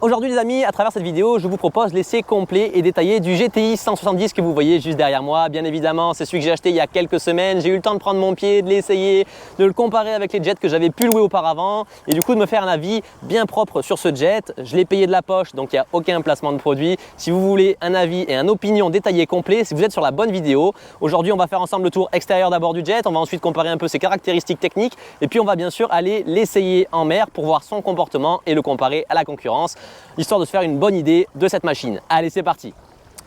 Aujourd'hui les amis, à travers cette vidéo, je vous propose l'essai complet et détaillé du GTI 170 que vous voyez juste derrière moi. Bien évidemment, c'est celui que j'ai acheté il y a quelques semaines. J'ai eu le temps de prendre mon pied, de l'essayer, de le comparer avec les jets que j'avais pu louer auparavant et du coup de me faire un avis bien propre sur ce jet. Je l'ai payé de la poche, donc il n'y a aucun placement de produit. Si vous voulez un avis et une opinion détaillée complet, si vous êtes sur la bonne vidéo, aujourd'hui on va faire ensemble le tour extérieur d'abord du jet. On va ensuite comparer un peu ses caractéristiques techniques et puis on va bien sûr aller l'essayer en mer pour voir son comportement et le comparer à la concurrence, histoire de se faire une bonne idée de cette machine. Allez, c'est parti!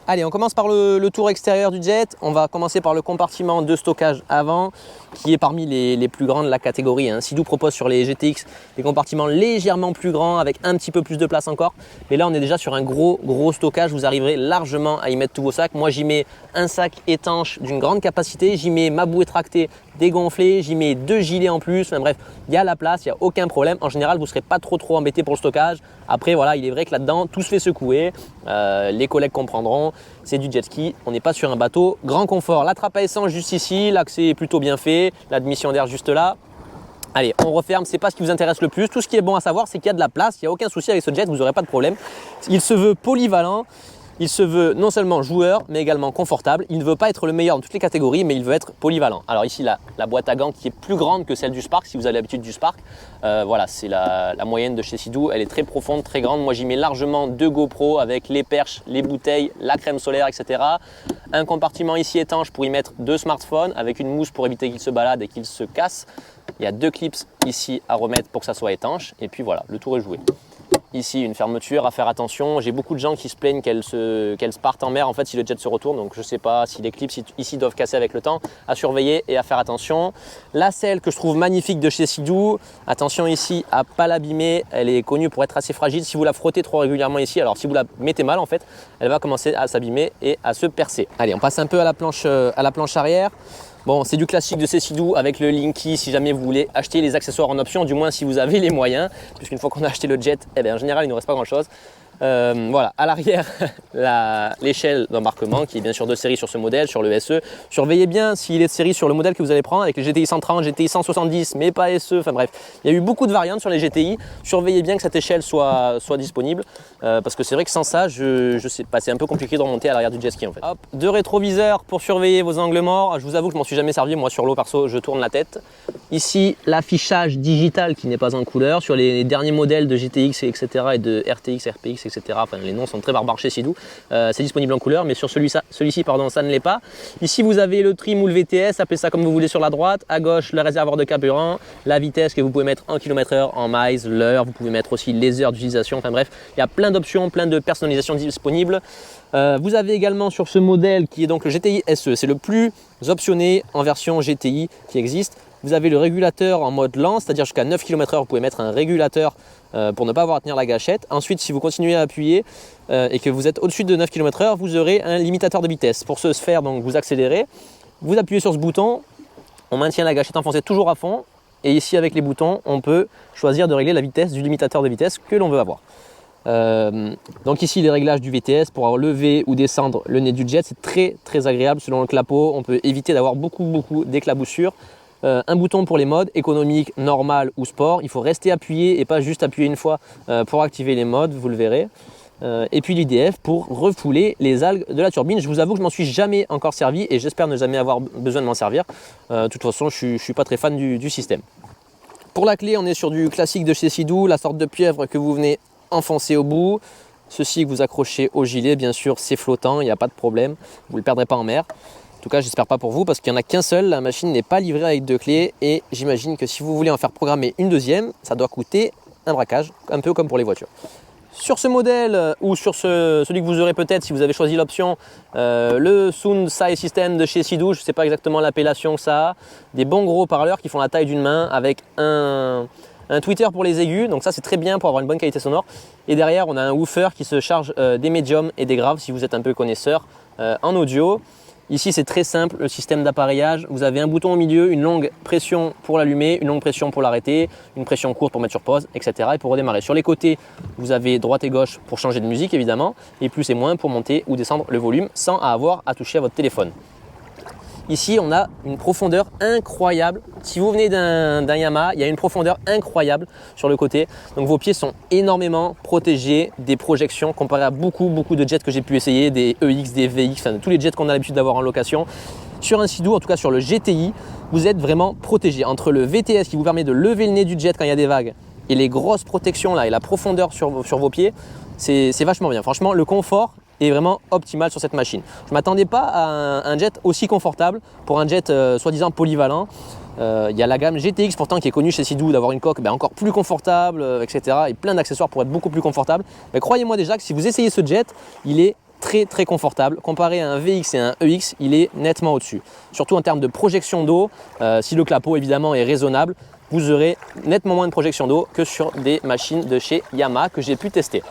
Allez, on commence par le tour extérieur du jet. On va commencer par le compartiment de stockage avant, qui est parmi les plus grands de la catégorie. Sea-Doo propose sur les GTX des compartiments légèrement plus grands, avec un petit peu plus de place encore. Mais là, on est déjà sur un gros stockage. Vous arriverez largement à y mettre tous vos sacs. Moi, j'y mets un sac étanche d'une grande capacité. J'y mets ma bouée tractée dégonflée. J'y mets 2 gilets en plus. Enfin bref, il y a la place, il n'y a aucun problème. En général, vous ne serez pas trop embêté pour le stockage. Après, voilà, il est vrai que là-dedans, tout se fait secouer. Les collègues comprendront. C'est du jet ski, on n'est pas sur un bateau. Grand confort, la trappe à essence juste ici, l'accès est plutôt bien fait, l'admission d'air juste là. Allez, on referme, c'est pas ce qui vous intéresse le plus. Tout ce qui est bon à savoir, c'est qu'il y a de la place, il n'y a aucun souci avec ce jet, vous n'aurez pas de problème. Il se veut polyvalent. Il se veut non seulement joueur, mais également confortable. Il ne veut pas être le meilleur dans toutes les catégories, mais il veut être polyvalent. Alors ici, la boîte à gants qui est plus grande que celle du Spark, si vous avez l'habitude du Spark. Voilà, c'est la moyenne de chez Sea-Doo. Elle est très profonde, très grande. Moi, j'y mets largement 2 GoPro avec les perches, les bouteilles, la crème solaire, etc. Un compartiment ici étanche pour y mettre 2 smartphones avec une mousse pour éviter qu'ils se baladent et qu'ils se cassent. Il y a 2 clips ici à remettre pour que ça soit étanche. Et puis voilà, le tour est joué. Ici, une fermeture à faire attention. J'ai beaucoup de gens qui se plaignent qu'elles partent en mer en fait si le jet se retourne. Donc je ne sais pas si les clips ici doivent casser avec le temps. À surveiller et à faire attention. La selle que je trouve magnifique de chez Sea-Doo. Attention ici à ne pas l'abîmer. Elle est connue pour être assez fragile. Si vous la frottez trop régulièrement ici, alors si vous la mettez mal en fait, elle va commencer à s'abîmer et à se percer. Allez, on passe un peu à la planche arrière. Bon, c'est du classique de ces Sea-Doo avec le Linky si jamais vous voulez acheter les accessoires en option, du moins si vous avez les moyens, puisqu'une fois qu'on a acheté le jet, eh bien, en général il ne nous reste pas grand chose. Voilà, à l'arrière, l'échelle d'embarquement qui est bien sûr de série sur ce modèle, sur le SE. Surveillez bien s'il est de série sur le modèle que vous allez prendre avec les GTI 130, GTI 170, mais pas SE. Enfin bref, il y a eu beaucoup de variantes sur les GTI. Surveillez bien que cette échelle soit disponible parce que c'est vrai que sans ça, je sais pas, c'est un peu compliqué de remonter à l'arrière du jet ski en fait. Hop, 2 rétroviseurs pour surveiller vos angles morts. Je vous avoue que je m'en suis jamais servi, moi sur l'eau perso, je tourne la tête. Ici, l'affichage digital qui n'est pas en couleur sur les derniers modèles de GTX, etc. et de RTX, RPX, etc. Enfin, les noms sont très barbares chez Sea-Doo. C'est disponible en couleur, mais sur celui-ci, pardon, ça ne l'est pas. Ici, vous avez le trim ou le VTS, appelez ça comme vous voulez sur la droite. À gauche, le réservoir de carburant, la vitesse que vous pouvez mettre en km/h, en miles, l'heure. Vous pouvez mettre aussi les heures d'utilisation. Enfin bref, il y a plein d'options, plein de personnalisations disponibles. Vous avez également sur ce modèle qui est donc le GTI SE, c'est le plus optionné en version GTI qui existe. Vous avez le régulateur en mode lent, c'est-à-dire jusqu'à 9 km/h, vous pouvez mettre un régulateur pour ne pas avoir à tenir la gâchette. Ensuite, si vous continuez à appuyer et que vous êtes au-dessus de 9 km/h, vous aurez un limitateur de vitesse. Pour ce faire, donc, vous accélérez, vous appuyez sur ce bouton, on maintient la gâchette enfoncée toujours à fond. Et ici, avec les boutons, on peut choisir de régler la vitesse du limitateur de vitesse que l'on veut avoir. Donc ici les réglages du VTS pour lever ou descendre le nez du jet, c'est très agréable selon le clapot. On peut éviter d'avoir beaucoup d'éclaboussures. Un bouton pour les modes économique, normal ou sport. Il faut rester appuyé et pas juste appuyer une fois pour activer les modes, vous le verrez. Et puis l'IDF pour refouler les algues de la turbine. Je vous avoue que je m'en suis jamais encore servi et j'espère ne jamais avoir besoin de m'en servir. De toute façon, je suis pas très fan du système. Pour la clé, on est sur du classique de chez Sea-Doo, la sorte de pieuvre que vous venez enfoncé au bout. Ceci que vous accrochez au gilet, bien sûr c'est flottant, il n'y a pas de problème, vous ne le perdrez pas en mer. En tout cas j'espère pas pour vous parce qu'il n'y en a qu'un seul, la machine n'est pas livrée avec 2 clés et j'imagine que si vous voulez en faire programmer une deuxième, ça doit coûter un braquage, un peu comme pour les voitures. Sur ce modèle ou sur celui que vous aurez peut-être si vous avez choisi l'option, le Sound Size System de chez Sea-Doo, je ne sais pas exactement l'appellation que ça a, des bons gros haut-parleurs qui font la taille d'une main avec un tweeter pour les aigus, donc ça c'est très bien pour avoir une bonne qualité sonore. Et derrière on a un woofer qui se charge des médiums et des graves si vous êtes un peu connaisseur en audio. Ici c'est très simple, le système d'appareillage, vous avez un bouton au milieu, une longue pression pour l'allumer, une longue pression pour l'arrêter, une pression courte pour mettre sur pause, etc. et pour redémarrer. Sur les côtés, vous avez droite et gauche pour changer de musique évidemment, et plus et moins pour monter ou descendre le volume sans avoir à toucher à votre téléphone. Ici, on a une profondeur incroyable. Si vous venez d'un Yamaha, il y a une profondeur incroyable sur le côté. Donc vos pieds sont énormément protégés des projections comparé à beaucoup de jets que j'ai pu essayer, des EX, des VX, enfin, tous les jets qu'on a l'habitude d'avoir en location. Sur un Sea-Doo, en tout cas sur le GTI, vous êtes vraiment protégé. Entre le VTS qui vous permet de lever le nez du jet quand il y a des vagues et les grosses protections là et la profondeur sur vos pieds, c'est vachement bien. Franchement, le confort est vraiment optimal sur cette machine. Je ne m'attendais pas à un jet aussi confortable pour un jet soi-disant polyvalent. Il y a la gamme GTX pourtant qui est connue chez Sea-Doo d'avoir une coque encore plus confortable, etc. et plein d'accessoires pour être beaucoup plus confortable. Mais croyez-moi déjà que si vous essayez ce jet, il est très confortable. Comparé à un VX et un EX, il est nettement au-dessus. Surtout en termes de projection d'eau, si le clapot évidemment est raisonnable, vous aurez nettement moins de projection d'eau que sur des machines de chez Yamaha que j'ai pu tester.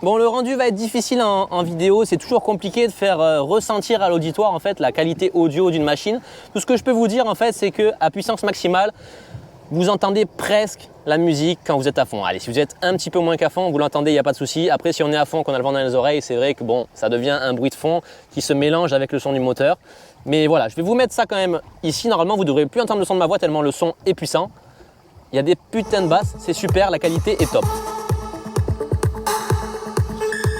Bon, le rendu va être difficile en vidéo, c'est toujours compliqué de faire ressentir à l'auditoire en fait la qualité audio d'une machine. Tout ce que je peux vous dire en fait, c'est que à puissance maximale, vous entendez presque la musique quand vous êtes à fond. Allez, si vous êtes un petit peu moins qu'à fond, vous l'entendez, il n'y a pas de souci. Après, si on est à fond, qu'on a le vent dans les oreilles, c'est vrai que bon, ça devient un bruit de fond qui se mélange avec le son du moteur. Mais voilà, je vais vous mettre ça quand même ici. Normalement, vous ne devrez plus entendre le son de ma voix tellement le son est puissant. Il y a des putains de basses, c'est super, la qualité est top.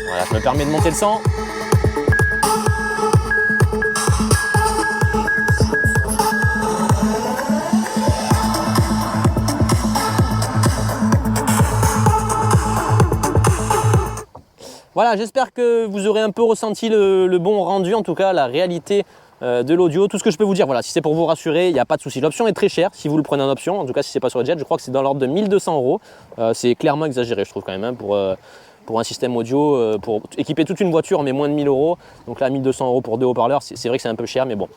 Voilà, je me permets de monter le son. Voilà, j'espère que vous aurez un peu ressenti le bon rendu, en tout cas la réalité de l'audio. Tout ce que je peux vous dire, voilà, si c'est pour vous rassurer, il n'y a pas de souci. L'option est très chère si vous le prenez en option, en tout cas si c'est pas sur le jet, je crois que c'est dans l'ordre de 1200 €. C'est clairement exagéré, je trouve quand même, hein, pour un système audio, pour équiper toute une voiture, on met moins de 1000 €. Donc là, 1200 € pour 2 haut-parleurs, c'est vrai que c'est un peu cher, mais bon.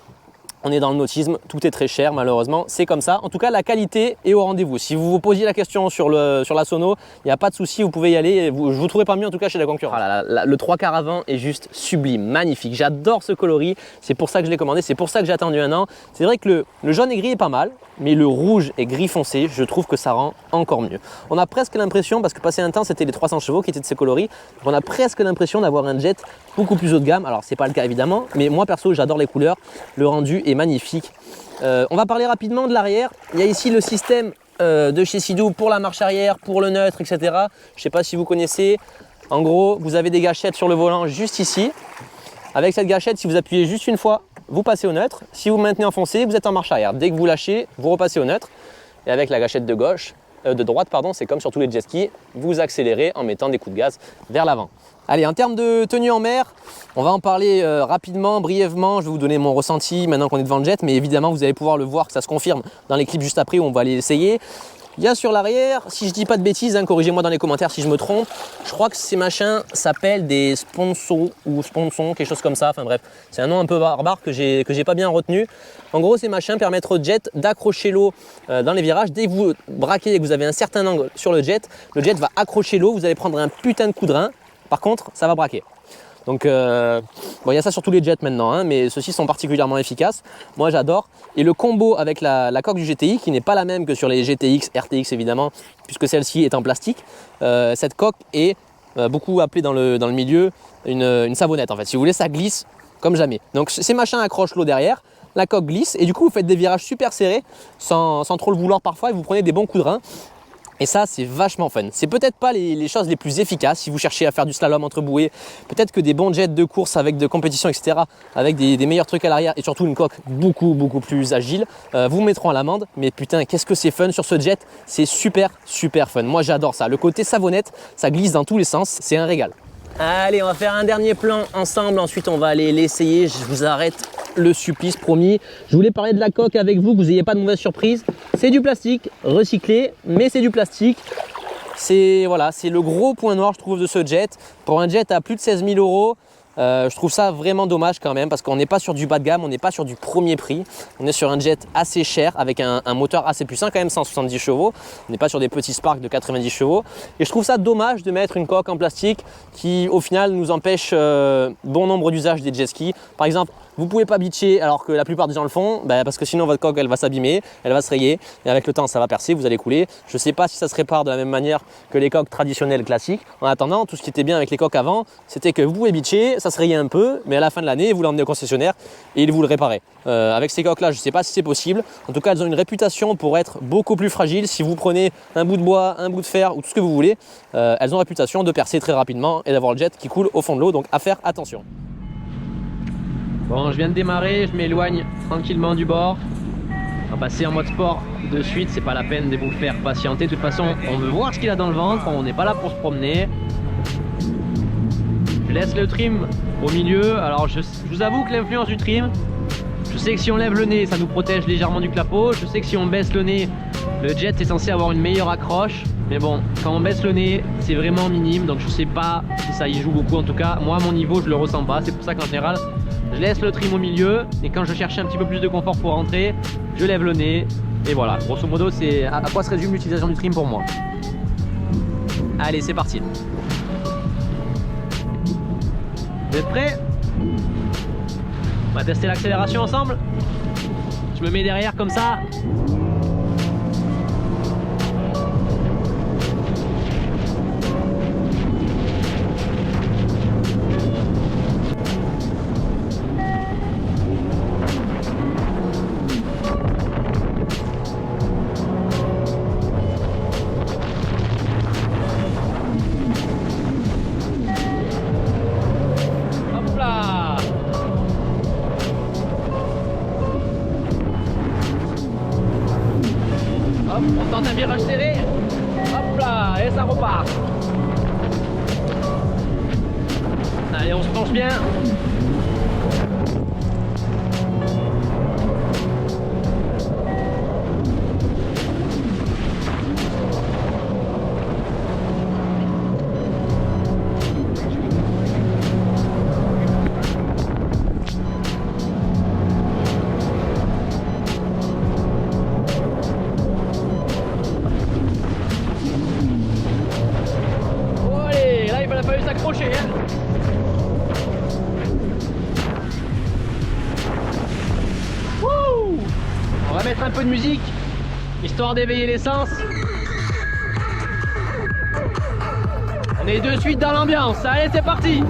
On est dans le nautisme, tout est très cher malheureusement, c'est comme ça. En tout cas, la qualité est au rendez-vous. Si vous vous posiez la question sur la sono, il n'y a pas de souci, vous pouvez y aller. Je vous trouverai pas mieux en tout cas chez la concurrence. Ah le 3/4 avant est juste sublime, magnifique. J'adore ce coloris, c'est pour ça que je l'ai commandé, c'est pour ça que j'ai attendu un an. C'est vrai que le jaune et gris est pas mal, mais le rouge et gris foncé, je trouve que ça rend encore mieux. On a presque l'impression, parce que passé un temps, c'était les 300 chevaux qui étaient de ces coloris, on a presque l'impression d'avoir un jet beaucoup plus haut de gamme. Alors, c'est pas le cas évidemment, mais moi perso, j'adore les couleurs, le rendu est magnifique. On va parler rapidement de l'arrière. Il y a ici le système de chez Sea-Doo pour la marche arrière, pour le neutre, etc. Je ne sais pas si vous connaissez. En gros, vous avez des gâchettes sur le volant juste ici. Avec cette gâchette, si vous appuyez juste une fois, vous passez au neutre. Si vous maintenez enfoncé, vous êtes en marche arrière. Dès que vous lâchez, vous repassez au neutre. Et avec la gâchette de droite, c'est comme sur tous les jet skis, vous accélérez en mettant des coups de gaz vers l'avant. Allez, en termes de tenue en mer, on va en parler rapidement, brièvement. Je vais vous donner mon ressenti maintenant qu'on est devant le jet, mais évidemment, vous allez pouvoir le voir, que ça se confirme dans les clips juste après où on va aller essayer. Il y a sur l'arrière, si je dis pas de bêtises, hein, corrigez-moi dans les commentaires si je me trompe, je crois que ces machins s'appellent des sponsons ou sponsons, quelque chose comme ça, enfin bref, c'est un nom un peu barbare que j'ai pas bien retenu. En gros, ces machins permettent au jet d'accrocher l'eau dans les virages. Dès que vous braquez et que vous avez un certain angle sur le jet va accrocher l'eau, vous allez prendre un putain de coup de rein, par contre, ça va braquer. Donc, bon, il y a ça sur tous les jets maintenant, hein, mais ceux-ci sont particulièrement efficaces. Moi, j'adore. Et le combo avec la coque du GTI, qui n'est pas la même que sur les GTX, RTX évidemment, puisque celle-ci est en plastique, cette coque est beaucoup appelée dans le milieu une savonnette. En fait, si vous voulez, ça glisse comme jamais. Donc, ces machins accrochent l'eau derrière, la coque glisse, et du coup, vous faites des virages super serrés, sans trop le vouloir parfois, et vous prenez des bons coups de rein. Et ça, c'est vachement fun. C'est peut-être pas les choses les plus efficaces si vous cherchez à faire du slalom entre bouées. Peut-être que des bons jets de course avec de compétition, etc., avec des meilleurs trucs à l'arrière et surtout une coque beaucoup plus agile, vous mettront à l'amende. Mais putain, qu'est-ce que c'est fun sur ce jet. C'est super fun. Moi, j'adore ça. Le côté savonnette, ça glisse dans tous les sens. C'est un régal. Allez, on va faire un dernier plan ensemble. Ensuite, on va aller l'essayer. Je vous arrête le supplice, promis. Je voulais parler de la coque avec vous, que vous n'ayez pas de mauvaise surprise. C'est du plastique recyclé, mais c'est du plastique. C'est voilà, c'est le gros point noir, je trouve, de ce jet. Pour un jet à plus de 16 000 €, je trouve ça vraiment dommage quand même, parce qu'on n'est pas sur du bas de gamme, on n'est pas sur du premier prix. On est sur un jet assez cher, avec un moteur assez puissant quand même, 170 chevaux. On n'est pas sur des petits Spark de 90 chevaux. Et je trouve ça dommage de mettre une coque en plastique qui, au final, nous empêche bon nombre d'usages des jet skis. Par exemple, Vous pouvez pas bitcher alors que la plupart des gens le font, parce que sinon votre coque elle va s'abîmer, elle va se rayer et avec le temps ça va percer, vous allez couler. Je ne sais pas si ça se répare de la même manière que les coques traditionnelles classiques. En attendant, tout ce qui était bien avec les coques avant, c'était que vous pouvez bitcher, ça se rayait un peu, mais à la fin de l'année, vous l'emmenez au concessionnaire et il vous le réparait. Avec ces coques là, je ne sais pas si c'est possible. En tout cas, elles ont une réputation pour être beaucoup plus fragiles. Si vous prenez un bout de bois, un bout de fer ou tout ce que vous voulez, elles ont réputation de percer très rapidement et d'avoir le jet qui coule au fond de l'eau, donc à faire attention. Bon, je viens de démarrer, je m'éloigne tranquillement du bord. On va passer en mode sport de suite, c'est pas la peine de vous faire patienter. De toute façon, on veut voir ce qu'il a dans le ventre, on n'est pas là pour se promener. Je laisse le trim au milieu. Alors je vous avoue que l'influence du trim, je sais que si on lève le nez, ça nous protège légèrement du clapot. Je sais que si on baisse le nez, le jet est censé avoir une meilleure accroche. Mais bon, quand on baisse le nez, c'est vraiment minime. Donc je sais pas si ça y joue beaucoup. En tout cas, moi à mon niveau, je le ressens pas. C'est pour ça qu'en général, je laisse le trim au milieu. Et quand je cherche un petit peu plus de confort pour rentrer, je lève le nez. Et voilà, grosso modo, c'est à quoi se résume l'utilisation du trim pour moi. Allez, c'est parti. Vous êtes prêts? On va tester l'accélération ensemble. Je me mets derrière comme ça. Hop, on tente un virage serré. Hop là, et ça repart. Allez, on se penche bien. Il a fallu s'accrocher, hein. Wouh! On va mettre un peu de musique, histoire d'éveiller les sens. On est de suite dans l'ambiance, allez c'est parti!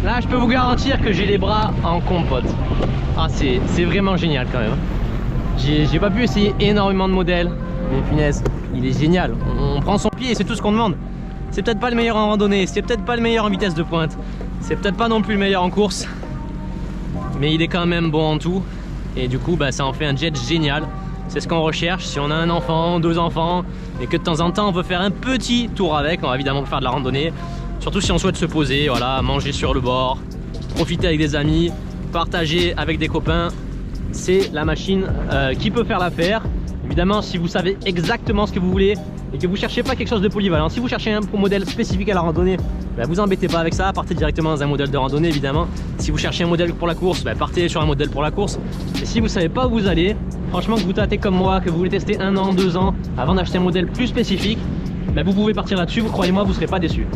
Là, je peux vous garantir que j'ai les bras en compote. Ah, c'est vraiment génial quand même. J'ai pas pu essayer énormément de modèles, mais punaise, il est génial. On prend son pied et c'est tout ce qu'on demande. C'est peut-être pas le meilleur en randonnée, c'est peut-être pas le meilleur en vitesse de pointe, c'est peut-être pas non plus le meilleur en course, mais il est quand même bon en tout. Et du coup, ça en fait un jet génial. C'est ce qu'on recherche si on a un enfant, deux enfants, et que de temps en temps on veut faire un petit tour avec. On va évidemment faire de la randonnée. Surtout si on souhaite se poser, voilà, manger sur le bord, profiter avec des amis, partager avec des copains. C'est la machine qui peut faire l'affaire. Évidemment, si vous savez exactement ce que vous voulez et que vous ne cherchez pas quelque chose de polyvalent, si vous cherchez un modèle spécifique à la randonnée, vous embêtez pas avec ça, partez directement dans un modèle de randonnée évidemment. Si vous cherchez un modèle pour la course, partez sur un modèle pour la course. Et si vous ne savez pas où vous allez, franchement que vous tâtez comme moi, que vous voulez tester 1 an, 2 ans avant d'acheter un modèle plus spécifique, vous pouvez partir là-dessus, croyez-moi, vous ne serez pas déçus.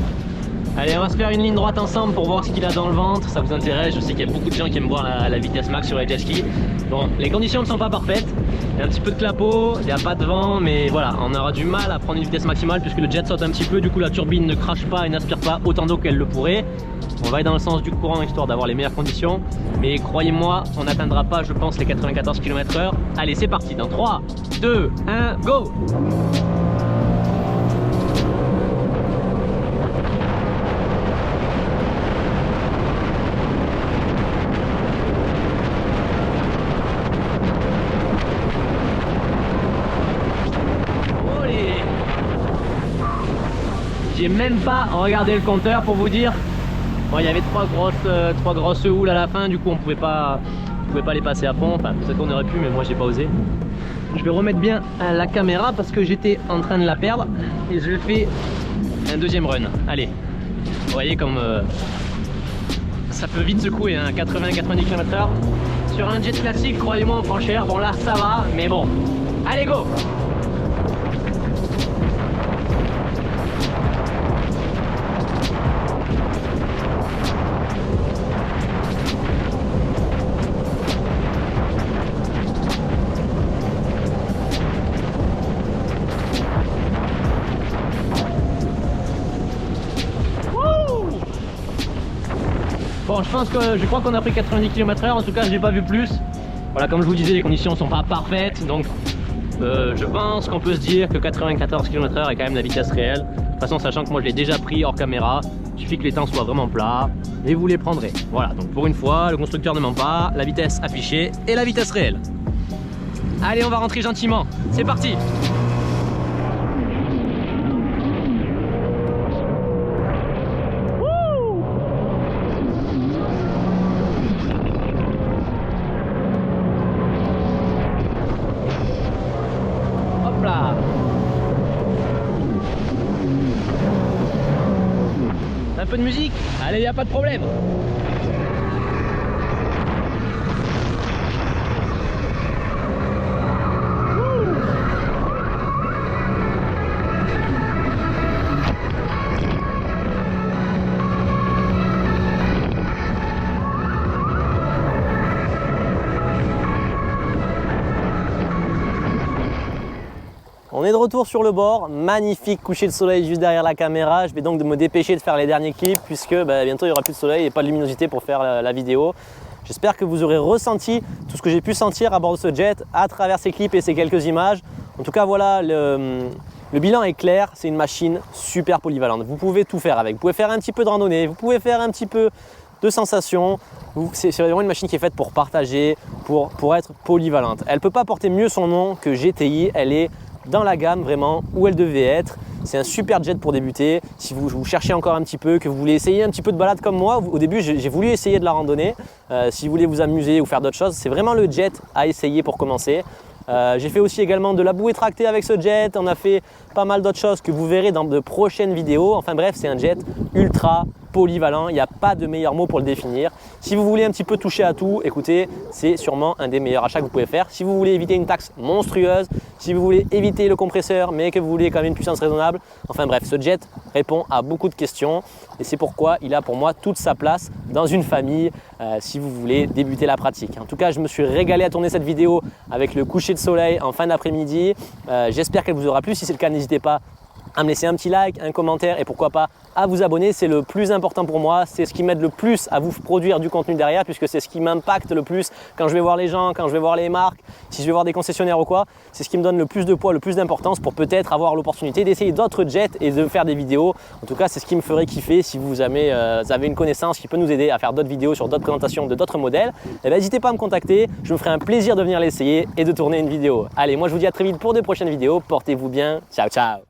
Allez, on va se faire une ligne droite ensemble pour voir ce qu'il a dans le ventre. Ça vous intéresse? Je sais qu'il y a beaucoup de gens qui aiment voir la vitesse max sur les jet skis. Bon, les conditions ne sont pas parfaites. Il y a un petit peu de clapot, il n'y a pas de vent, mais voilà, on aura du mal à prendre une vitesse maximale puisque le jet saute un petit peu. Du coup, la turbine ne crache pas et n'aspire pas autant d'eau qu'elle le pourrait. On va aller dans le sens du courant histoire d'avoir les meilleures conditions. Mais croyez-moi, on n'atteindra pas, je pense, les 94 km/h. Allez, c'est parti. Dans 3, 2, 1, go! J'ai même pas regardé le compteur pour vous dire. Bon, il y avait trois grosses houles à la fin, du coup on pouvait pas les passer à fond. Enfin, peut-être qu'on aurait pu, mais moi j'ai pas osé. Je vais remettre bien la caméra parce que j'étais en train de la perdre et je fais un deuxième run. Allez, vous voyez comme ça peut vite secouer, hein, 80-90 km/h. Sur un jet classique, croyez-moi, on prend cher. Bon là ça va, mais bon. Allez, go! Bon, je crois qu'on a pris 90 km/h, en tout cas j'ai pas vu plus. Voilà, comme je vous disais, les conditions sont pas parfaites, donc je pense qu'on peut se dire que 94 km/h est quand même la vitesse réelle. De toute façon, sachant que moi je l'ai déjà pris hors caméra, il suffit que les temps soient vraiment plats et vous les prendrez. Voilà, donc pour une fois, le constructeur ne ment pas, la vitesse affichée et la vitesse réelle. Allez, on va rentrer gentiment, c'est parti! Un peu de musique? Allez, y a pas de problème. On est de retour sur le bord, magnifique coucher de soleil juste derrière la caméra. Je vais donc me dépêcher de faire les derniers clips puisque bientôt il n'y aura plus de soleil et pas de luminosité pour faire la vidéo. J'espère que vous aurez ressenti tout ce que j'ai pu sentir à bord de ce jet à travers ces clips et ces quelques images. En tout cas voilà, le bilan est clair, c'est une machine super polyvalente. Vous pouvez tout faire avec, vous pouvez faire un petit peu de randonnée, vous pouvez faire un petit peu de sensations. C'est vraiment une machine qui est faite pour partager, pour être polyvalente. Elle ne peut pas porter mieux son nom que GTI, elle est dans la gamme vraiment où elle devait être. C'est un super jet pour débuter. Si vous cherchez encore un petit peu, que vous voulez essayer un petit peu de balade comme moi, au début j'ai voulu essayer de la randonnée. Si vous voulez vous amuser ou faire d'autres choses, c'est vraiment le jet à essayer pour commencer. J'ai fait aussi également de la bouée tractée avec ce jet. On a fait pas mal d'autres choses que vous verrez dans de prochaines vidéos. Enfin bref, c'est un jet ultra polyvalent, il n'y a pas de meilleur mot pour le définir. Si vous voulez un petit peu toucher à tout, écoutez, c'est sûrement un des meilleurs achats que vous pouvez faire. Si vous voulez éviter une taxe monstrueuse, si vous voulez éviter le compresseur mais que vous voulez quand même une puissance raisonnable, enfin bref, ce jet répond à beaucoup de questions et c'est pourquoi il a pour moi toute sa place dans une famille si vous voulez débuter la pratique. En tout cas, je me suis régalé à tourner cette vidéo avec le coucher de soleil en fin d'après-midi. J'espère qu'elle vous aura plu. Si c'est le cas, n'hésitez pas à me laisser un petit like, un commentaire et pourquoi pas à vous abonner. C'est le plus important pour moi, c'est ce qui m'aide le plus à vous produire du contenu derrière puisque c'est ce qui m'impacte le plus quand je vais voir les gens, quand je vais voir les marques, si je vais voir des concessionnaires ou quoi. C'est ce qui me donne le plus de poids, le plus d'importance pour peut-être avoir l'opportunité d'essayer d'autres jets et de faire des vidéos. En tout cas, c'est ce qui me ferait kiffer si vous avez une connaissance qui peut nous aider à faire d'autres vidéos sur d'autres présentations de d'autres modèles. N'hésitez pas à me contacter, je me ferai un plaisir de venir l'essayer et de tourner une vidéo. Allez, moi je vous dis à très vite pour de prochaines vidéos. Portez-vous bien, ciao ciao.